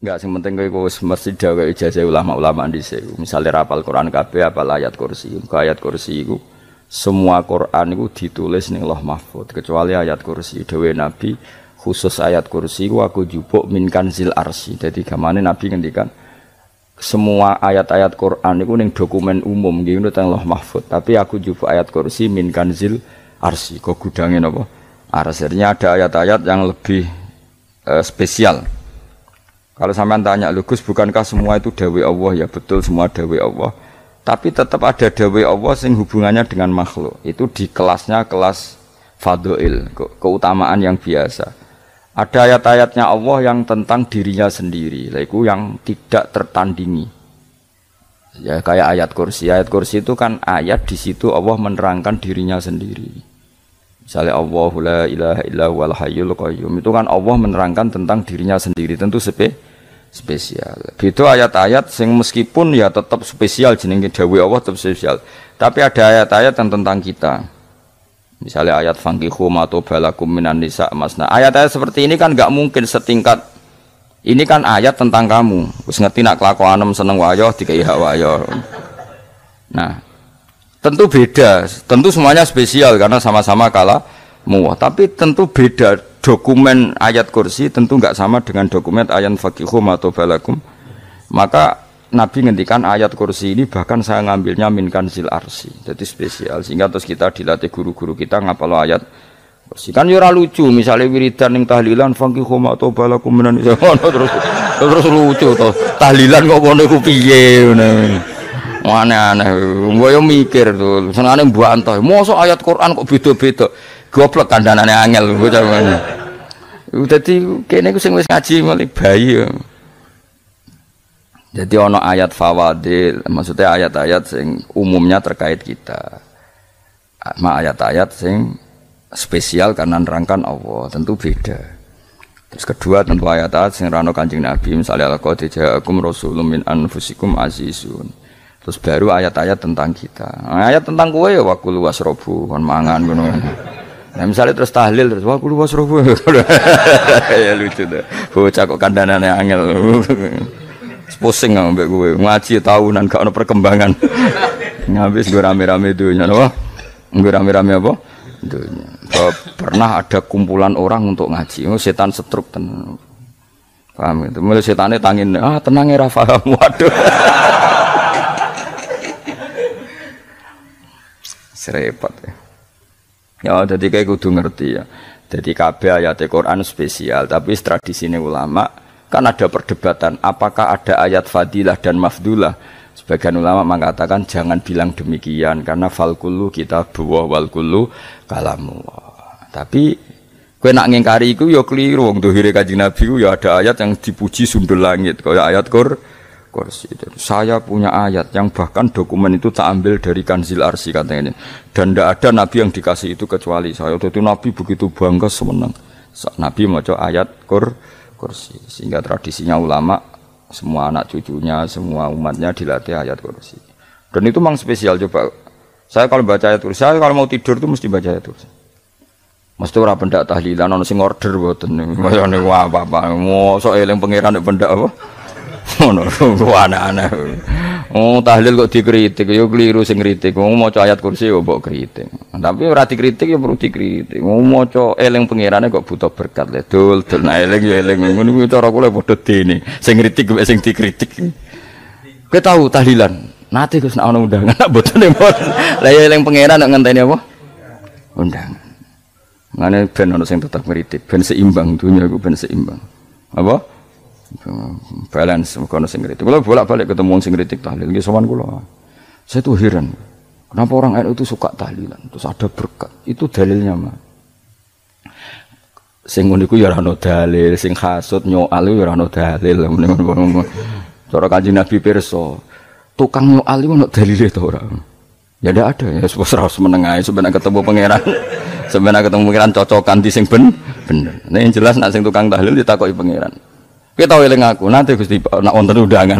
Enggak, sing penting kowe wis mesti gawe ijazah ulama-ulama dhisik. Misale rapal Quran kabeh apal ayat kursi. Kok ayat kursi iku semua Quran iku ditulis ning Lauh Mahfuz kecuali ayat kursi. Dewe Nabi khusus ayat kursi iku aku jupuk min kanzil arsy. Dadi gamane Nabi ngendikan semua ayat-ayat Quran iku ning dokumen umum nggih teng Lauh Mahfuz. Tapi aku jupuk ayat kursi min kanzil arsy. Kok gudange napa? Arsy-nya ada ayat-ayat yang lebih spesial. Kalau sampean tanya, Gus, bukankah semua itu dawai Allah? Ya betul, semua dawai Allah. Tapi tetap ada dawai Allah sing hubungannya dengan makhluk. Itu di kelasnya kelas fadhil, keutamaan yang biasa. Ada ayat-ayatnya Allah yang tentang dirinya sendiri, itu yang tidak tertandingi. Ya kayak ayat kursi. Ayat kursi itu kan ayat di situ Allah menerangkan dirinya sendiri. Misalnya Allahu la ilaha illa huwal hayyul qayyum, itu kan Allah menerangkan tentang dirinya sendiri, tentu spesial. Beda ayat-ayat sing meskipun ya tetap spesial jenenge dawuh Allah tetap spesial. Tapi ada ayat-ayat yang tentang kita. Misalnya ayat fankihu ma tobalakum minan nisa masna. Ayat-ayat seperti ini kan enggak mungkin setingkat. Ini kan ayat tentang kamu. Wis ngerti nak kelakuanem seneng wayo dikai hak wayo. Nah, tentu beda, tentu semuanya spesial karena sama-sama kalah muwah. Tapi tentu beda dokumen ayat kursi tentu enggak sama dengan dokumen ayat faqihum atau balakum. Maka Nabi ngendikan ayat kursi ini bahkan saya ngambilnya min kanzil arsy. Jadi spesial sehingga terus kita dilatih guru-guru kita ngapalo ayat kursi. Kan yo ora lucu misalnya wiridan ning tahlilan faqihum atau balakum menan terus lucu to. Tahlilan kok ngono iku piye ngono. Aneh-aneh, gue yang mikir tuh, senangnya mbak antah, masa ayat Quran kok beda-beda, goblok kandhanane angel, gue cuman. Jadi kayaknya gue sing ngaji malah bayi. Jadi ono ayat fawadil, maksudnya ayat-ayat sing umumnya terkait kita, ayat-ayat sing spesial karena nerangkan Allah, tentu beda. Terus kedua tentu ayat-ayat sing rano Kanjeng Nabi, misalnya laqad ja'akum rasulun min anfusikum azizun. Terus baru ayat-ayat tentang kita. Ayat tentang kowe ya wakulu wasrobu kon mangan ngono. Nah misalnya terus tahlil terus wakulu wasrobu. Ya lucu tuh. Bocah kok kandhanane angel. Pusing ambek kowe. Ngaji tahunan gak ono perkembangan. Ngabis gue rame-rame dunya lho. Gue rame-rame apa? Dunya. Pernah ada kumpulan orang untuk ngaji. Oh, setan setruk tenan. Paham itu. Mulai setane tangin, tenang ya Rafa. Waduh. Repot ya. Ya jadi kayak kudu ngerti ya. Jadi kabeh ayat Quran spesial, tapi tradisinya ulama kan ada perdebatan apakah ada ayat fadilah dan mafdulah. Sebagian ulama mengatakan jangan bilang demikian karena fal kullu kitabullah wal kullu kalamullah. Tapi kowe nak ngingkari iku ya keliru. Wong dohire Kanjeng Nabi ku ya ada ayat yang dipuji sundul langit kaya ayat kursi. Saya punya ayat yang bahkan dokumen itu tak ambil dari kanzil arsy katanya ini. Dan tidak ada nabi yang dikasih itu kecuali saya. Itu nabi begitu bangga semenang. Nabi maca ayat kursi. Sehingga tradisinya ulama semua anak cucunya, semua umatnya dilatih ayat kursi. Dan itu memang spesial coba. Saya kalau baca ayat kursi, saya kalau mau tidur itu mesti baca ayat kursi. Mesti ora pendak tahlilan ono sing order mboten. Mayane apa-apa. Mosok eling pangeran nek pendak apa? Ono aneh-aneh. Oh tahlil kok dikritik, yo keliru sing kritik. Wong maca ayat kursi yo mbok kritik. Tapi ora dikritik yo perlu dikritik. Wong maca eling pangerane kok butuh berkat le. Dul nah eling yo eling. Ngono kuwi cara kula padha dene. Sing kritik mek sing dikritik. Kowe tahu tahlilan? Nate Gus nek ana undangan mboten mboten. Lah yo eling pangeran nek ngenteni apa? Undangan. Ngene ben ono sing tetep kritik, ben seimbang dunya iku ben seimbang. Apa? Balance kono sing kritik. Kalau bolak-balik ketemu wong sing kritik tahlil nggih sowan kula. Saya tuh heran. Kenapa orang NU itu suka tahlilan? Terus ada berkat. Itu dalilnya, Mas. Sing ngono iku ya ora ono dalil, sing hasud nyoal ya ora ono dalil. Cara Kanjeng Nabi pirsa, tukang nyoal iku ono dalile to ora? Ya ndak ada ya, harus menengahi sebenarnya ketemu pangeran. Sebenarnya ketemu pangeran cocokan di sing bener. Nek yang jelas nek sing tukang tahlil ditakoki pangeran. Kita tahu eling aku, nanti Gusti nak wonten undangan.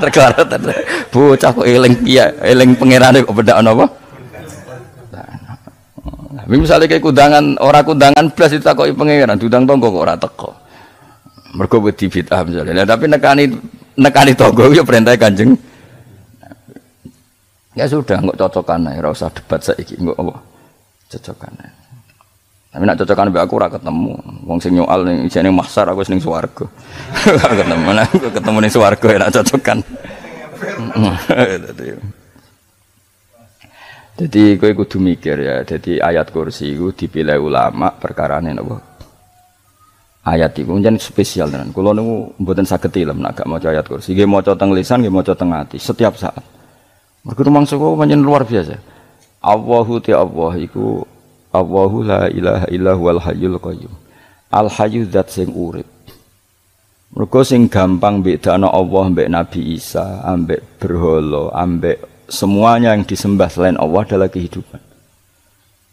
Terkelarat bocah kok eling iya, eling pangerane kok bedak napa? Nah, misalnya kayak kundangan, ora kundangan blas ditakoki pangeran, diundang tonggo kok ora teko. Mergo wedi bid'ah misalnya. Nah, tapi nekani tangga ya perintah Kanjeng. Ya sudah, nggak cocokan ae, ora usah debat saiki, nggak apa. Cocokan ae. Tapi nak cocokan mbek aku ora ketemu. Wong sing nyoal ning isine mahsyar aku ning swarga. Ora ketemu, aku ketemu ning swarga ya nak cocokan. Jadi kowe kudu mikir ya, jadi ayat kursi itu dipilih ulama perkarane napa? Ayat iku njen spesial tenan. Kula niku mboten saged ilem nek gak maca ayat kursi. Nggih maca teng lisan, nggih maca teng ati setiap saat. Mergo mangsa kok pancen luar biasa. Allahu ta Allah iku Allahu la ilaha illa huwal hayyul qayyum. Al hayyu zat sing urip. Mergo sing gampang bedakno Allah mbek Nabi Isa, ambek berhala, ambek semuanya yang disembah selain Allah adalah kehidupan.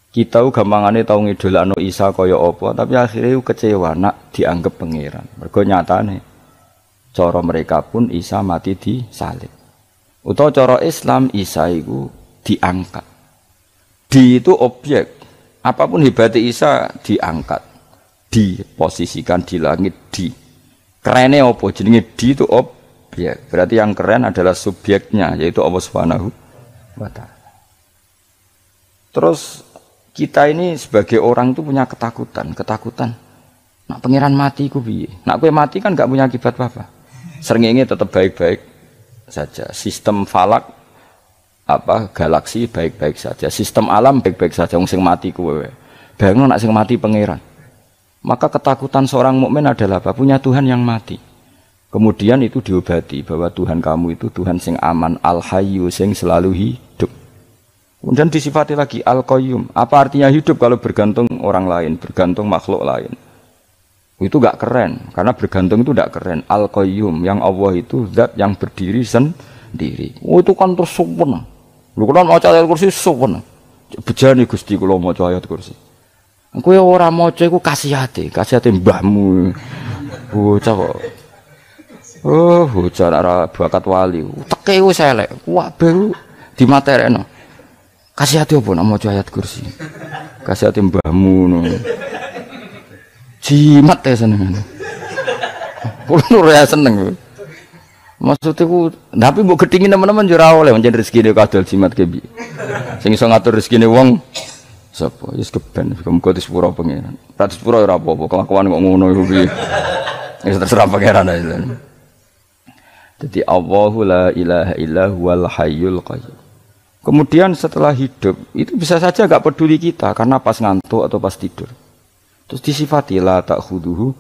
Kita gampangane tau ngidolakno Isa kaya apa, tapi akhirnya kecewa nak dianggap pangeran. Mergo nyatane cara mereka pun Isa mati disalib. Utawa cara Islam Isa iku diangkat. Di itu objek. Apapun hebatnya Isa diangkat. Diposisikan di langit di. Kerene apa jenenge di itu objek. Berarti yang keren adalah subjeknya yaitu Allah Subhanahu wa taala. Terus kita ini sebagai orang itu punya ketakutan. Nak pangeran mati ku piye? Nak kowe mati kan gak punya akibat apa-apa. Srengenge tetap baik-baik saja. Sistem falak galaksi baik-baik saja. Sistem alam baik-baik saja. Wong sing mati kuwe. Bayangno nak sing mati pangeran. Maka ketakutan seorang mukmin adalah apa? Punya Tuhan yang mati. Kemudian itu diobati bahwa Tuhan kamu itu Tuhan sing aman, al-hayyu sing selalu hidup. Kemudian disifati lagi al-qayyum. Apa artinya hidup kalau bergantung orang lain, bergantung makhluk lain? Itu gak keren, karena bergantung itu gak keren. Al-qayyum, yang Allah itu zat yang berdiri sendiri. Oh itu kan terus sempurna. Lu kan mau ayat kursi sempurna. Bejane Gusti kula maca ayat kursi. Kowe ora maca iku kasihate mbahmu. Bocah kok. Oh, bocah ora bakat wali. Teke wis elek. Kabeh dimaterekno. Kasihate opo nek maca ayat kursi? Kasihate mbahmu ngono. Jimat ya seneng. Kulo ora seneng. Maksudnya ku, tapi mbok gedhingi teman-teman yo ora oleh pancen rezekine kadol jimat ke piye. Sing iso ngatur rezekine wong sapa? Wis keben, muga disepuro pangeran. Ra disepuro ora apa-apa, kelakuan kok ngono iku piye. Wis terserah pangeran ae. Jadi Allahu la ilaha illa huwal hayyul qayyum. Kemudian setelah hidup, itu bisa saja gak peduli kita karena pas ngantuk atau pas tidur. Terus disifati la ta'khuduhu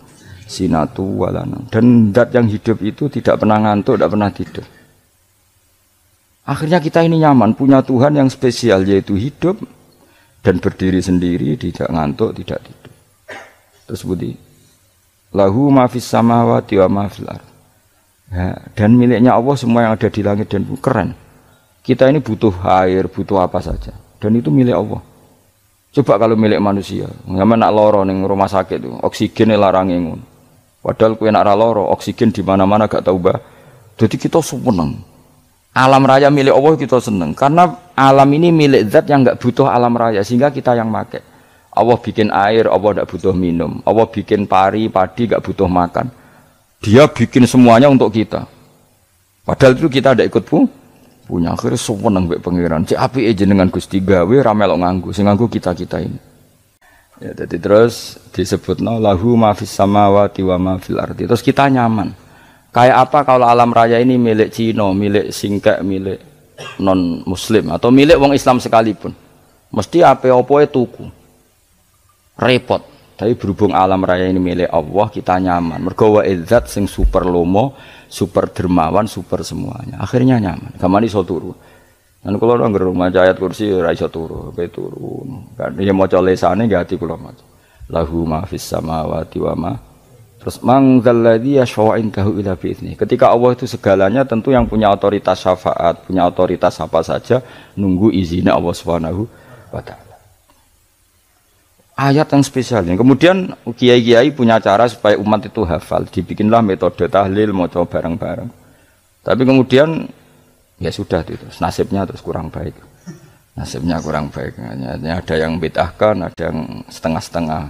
sinatu walana. Dan zat yang hidup itu tidak pernah ngantuk, tidak pernah tidur. Akhirnya kita ini nyaman, punya Tuhan yang spesial yaitu hidup dan berdiri sendiri, tidak ngantuk, tidak tidur. Terus budi lahu ma fis samawati wa ma fil ardh. Ya, dan miliknya Allah semua yang ada di langit dan bumi. Keren. Kita ini butuh air, butuh apa saja. Dan itu milik Allah. Coba kalau milik manusia, zaman nak loro ning rumah sakit itu, oksigen larang ngono. Padahal kowe nak ra loro, oksigen di mana-mana gak tahu bah. Jadi kita seneng. Alam raya milik Allah kita seneng karena alam ini milik zat yang enggak butuh alam raya sehingga kita yang pakai. Allah bikin air, Allah enggak butuh minum. Allah bikin padi enggak butuh makan. Dia bikin semuanya untuk kita. Padahal itu kita tidak ikut punya. Akhirnya seneng mbek pangeran. Cek apike jenengan Gusti gawe ra melok nganggo. Sing nganggo kita-kita ini. Ya jadi terus disebutna lahu ma fis samawati wa ma fil ardi. Terus kita nyaman. Kayak apa kalau alam raya ini milik Cina, milik Singkek, milik non muslim atau milik wong Islam sekalipun. Mesti apa-apa tuku. Repot. Tapi berhubung alam raya ini milik Allah, kita nyaman. Mergo wa izzat sing super lomo, super dermawan, super semuanya. Akhirnya nyaman. Gamane iso turu. Lan kula nang rumah ayat kursi ora iso turu, pe turu. Kan ya maca lesane nggih ati kula maca. Lahu ma fis samawati wa ma. Terus man dzalladzi yashfa'u indahu illa bi'izni. Ketika Allah itu segalanya tentu yang punya otoritas syafaat, punya otoritas apa saja nunggu izinnya Allah Subhanahu wa taala. Ayat yang spesial ini. Kemudian kiai-kiai punya cara supaya umat itu hafal. Dibikinlah metode tahlil, mau coba bareng-bareng. Tapi kemudian ya sudah itu. Nasibnya terus kurang baik. Nasibnya kurang baik. Hanya ada yang bid'ahkan, ada yang setengah-setengah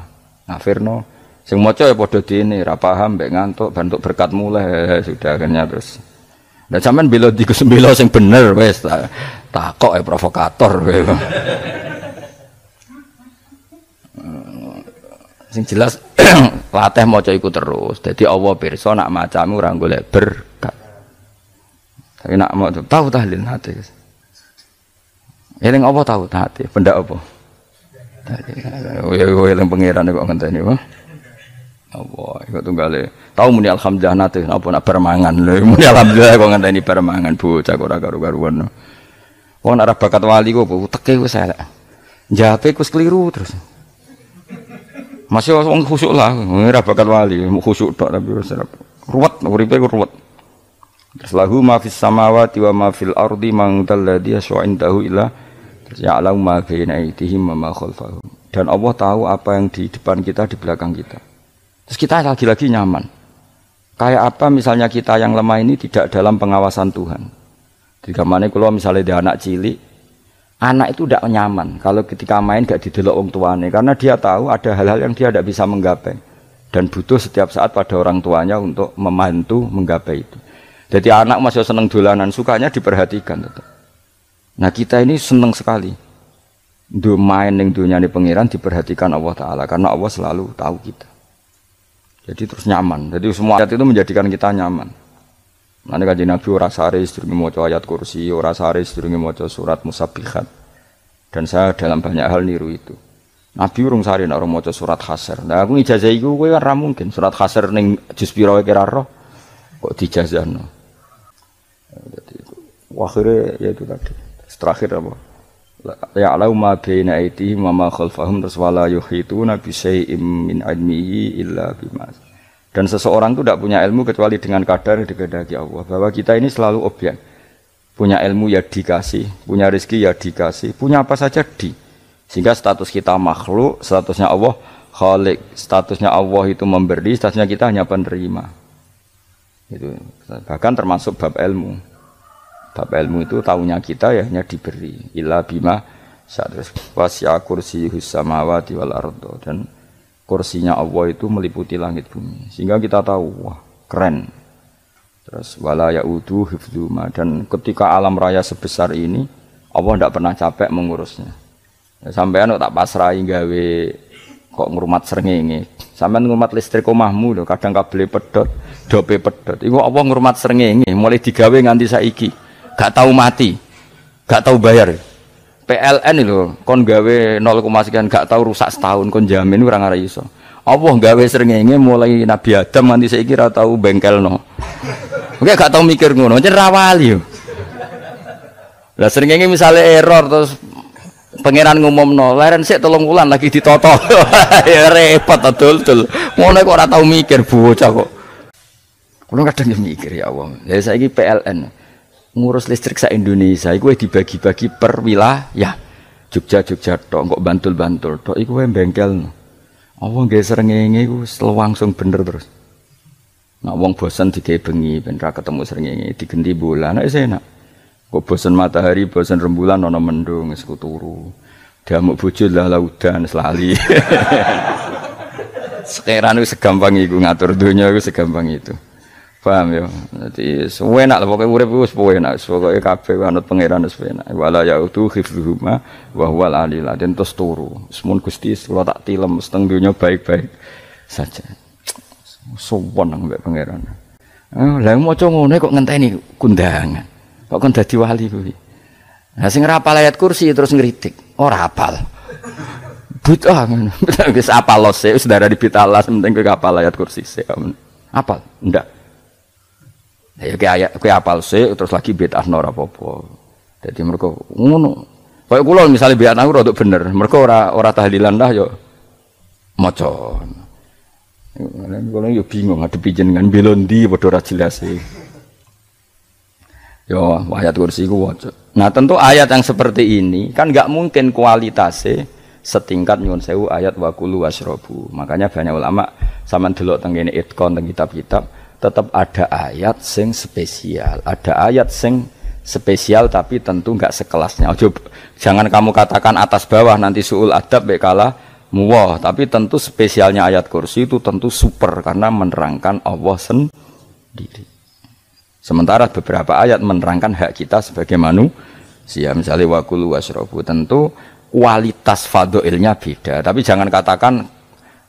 ngafirno. Sing maca ya padha dene, ra paham mbek ngantuk, bentuk berkat mulai sudah akhirnya terus. Lah sampean bela di sembelo sing bener wis takok provokator kowe. Sing jelas latih maca iku terus. Dadi Allah pirsa nak macamu ora golek berkat. Tapi nak mau tahu tahlil hati. Eling apa tahu hati? Benda apa? Eling pangeran kok ngenteni wae. Allah, iku tunggale. Tahu muni alhamdulillah nate apa nak permangan lho. Muni alhamdulillah kok ngenteni permangan bocah kok ora karo-karuan. Wong nek ora bakat wali kok teke wis elek. Njape wis keliru terus. Masih wong khusuk lah, ora bakat wali, khusuk tok tapi wis ruwet, uripe ruwet. Terus lahu ma fis samawati wa ma fil ardi man dalladhi yasha'indahu illa ya'lamu ma baina aydihim wa ma khalfahum. Dan Allah tahu apa yang di depan kita, di belakang kita. Terus kita lagi-lagi nyaman. Kayak apa misalnya kita yang lemah ini tidak dalam pengawasan Tuhan. Jika mana kalau misalnya dia anak cilik, anak itu tidak nyaman kalau ketika main gak didelok wong tuane karena dia tahu ada hal-hal yang dia tidak bisa menggapai dan butuh setiap saat pada orang tuanya untuk membantu menggapai itu. Jadi anak masih seneng dolanan, sukanya diperhatikan tetap. Nah kita ini seneng sekali main ning dunyane pangeran diperhatikan Allah Ta'ala karena Allah selalu tahu kita. Jadi terus nyaman. Jadi semua ayat itu menjadikan kita nyaman. Nanti Kanjeng Nabi ora sare sedurunge maca ayat kursi, ora sare sedurunge maca surat Musabbihat. Dan saya dalam banyak hal niru itu. Nabi urung sare nek ora maca surat Hasyr. Nah aku ijazah iku kowe ora mungkin surat Hasyr ning juz pira kira roh kok dijazahno. Jadi itu akhirnya ya itu tadi. Terakhir apa? Ya'lamu ma baina aydihim wa ma khalfahum wala yuhituna bi syai'in min ilmihi illa bima. Dan seseorang itu tidak punya ilmu kecuali dengan kadar dikehendaki Allah. Bahwa kita ini selalu objek. Punya ilmu ya dikasih, punya rezeki ya dikasih, punya apa saja di. Sehingga status kita makhluk, statusnya Allah khalik, statusnya Allah itu memberi, statusnya kita hanya penerima. Itu bahkan termasuk bab ilmu. Bab ilmu itu tahunya kita ya hanya diberi. Illa bima syadras wasya kursiyus samawati wal ardo. Dan kursinya Allah itu meliputi langit bumi. Sehingga kita tahu, wah keren. Terus wala ya'udu hifdzuma. Dan ketika alam raya sebesar ini, Allah tidak pernah capek mengurusnya. Ya, sampean tak pasrahi gawe kok ngrumat srengenge. Sampean ngrumat listrik omahmu lho, kadang kabel pedhot, dope pedhot. Iku Allah ngrumat srengenge, mulai digawe nganti saiki. Gak tahu mati, gak tahu bayar. PLN lho, kon gawe 0, sekian gak tahu rusak setahun, kon jamin ora ngara iso. Allah gawe srengenge mulai Nabi Adam nganti saiki ora tahu bengkelno. Oke gak tahu mikir ngono, jen ra wali yo. Lah srengenge misale error terus pangeran ngumumno, leren sik 3 wulan lagi ditoto. Ya repot dul-dul. Ngono kok ora tahu mikir bocah kok. Kulo kadang mikir ya Allah. Ya saiki PLN ngurus listrik sa Indonesia iku dibagi-bagi per wilayah. Jogja tok, kok Bantul tok iku wae bengkel. Allah nggih srengenge iku langsung bener terus. Nek wong bosen digawe bengi ben ra ketemu srengenge digenti bola nek enak. Kok bosen matahari, bosen rembulan ana mendung wis turu. Diamuk bojo lah laudan selali. Sekarang itu segampang iku ngatur dunia itu segampang itu. Paham ya? Jadi enak lah pokoknya urip wis enak, pokoke kabeh anut pangeran wis enak. Wala ya'udu hifdzuhuma wa huwal aliyul azim terus turu. Semun Gusti kula tak tilem seteng donya baik-baik saja. Sowan nang mbek pangeran. Lah maca ngene kok ngenteni kundangan. Kok kon dadi wali kuwi. Lah sing ora hafal ayat kursi terus ngritik. Ora hafal. Butah ngono. Wis hafal lose wis darah dibitalas penting kowe hafal ayat kursi sik. Hafal? Ndak. Ya kayak apal sih terus lagi bid'ah ora apa-apa. Dadi mergo ngono. Kaya kula misale biat aku rada bener, mergo ora tahlilan dah yo maca. Kula yo bingung ngadepi jenengan belondi padha ora jelas e. Yo ayat kursi ku waca. Nah, tentu ayat yang seperti ini kan enggak mungkin kualitasnya setingkat nyuwun sewu ayat wa kulu wasrobu. Makanya banyak ulama sampean delok teng kene itqon teng kitab-kitab tetap ada ayat sing spesial, ada ayat sing spesial tapi tentu enggak sekelasnya. Jangan kamu katakan atas bawah nanti suul adab bekala muwah, tapi tentu spesialnya ayat kursi itu tentu super karena menerangkan Allah sendiri. Sementara beberapa ayat menerangkan hak kita sebagai manusia, misalnya wakulu wasrobu, tentu kualitas fadhilnya beda. Tapi jangan katakan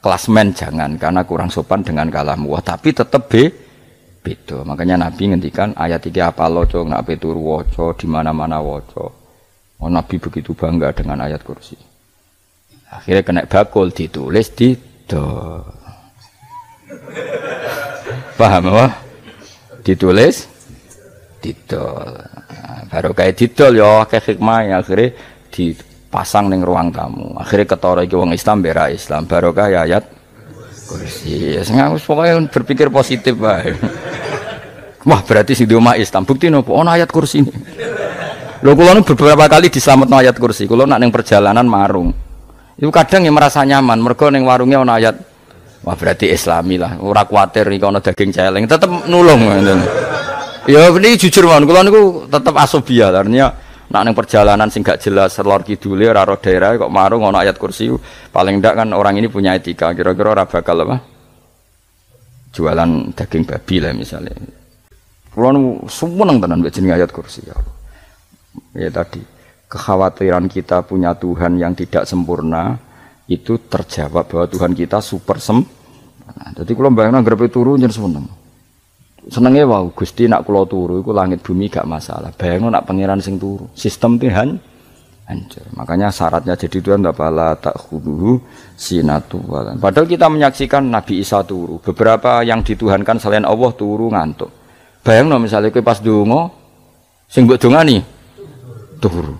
klasmen, jangan, karena kurang sopan dengan kalam muwah, tapi tetap beda. Makanya Nabi ngendikan ayat 3 apa loco nggak peturu woco di mana-mana woco. Oh, Nabi begitu bangga dengan ayat kursi. Akhirnya kena bakul ditulis di do. Paham apa? Ditulis didol. Baru kayak didol ya kayak hikmah akhirnya dipasang ning ruang tamu. Akhirnya ketara iki wong Islam bera Islam. Barokah ya ayat kursi. Ya sing pokoke berpikir positif wae. Wah, berarti sing di omah Islam bukti nopo ana ayat kursi ini. Lho kula nu beberapa kali diselametno ayat kursi. Kula nak ning perjalanan marung. Itu kadang yang merasa nyaman, mergo ning warungnya ana ayat. Wah, berarti Islami lah. Ora kuwatir iki ana daging celeng, tetep nulung ngoten. Ya ini jujur mawon, kula niku tetep asobia. Artinya nak ning perjalanan sing gak jelas lor kidule ora ro daerah kok marung ana ayat kursi. Paling ndak kan orang ini punya etika. Kira-kira ora bakal apa? Jualan daging babi lah misalnya. Kula niku seneng tenan mbek jeneng ayat kursi ya. Ya tadi kekhawatiran kita punya Tuhan yang tidak sempurna itu terjawab bahwa Tuhan kita super sempurna. Jadi kalau bayangkan grepe turu jen seneng. Senenge wow Gusti nak kula turu iku langit bumi gak masalah. Bayangno nak pangeran sing turu, sistem Tuhan hancur. Makanya syaratnya jadi Tuhan bala takhuduhu sinatu walan. Padahal kita menyaksikan Nabi Isa turu. Beberapa yang dituhankan selain Allah turu ngantuk. Bayangno misalnya kowe pas donga sing mbok dongani turu.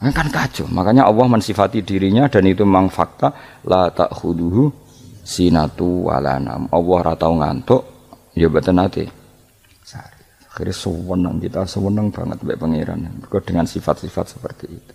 Kan kacau. Makanya Allah mensifati dirinya dan itu memang fakta la ta'khuduhu sinatu walanam. Allah ora tau ngantuk, ya mboten nate. Akhirnya sewenang kita sewenang banget mbek pangeran. Dengan sifat-sifat seperti itu.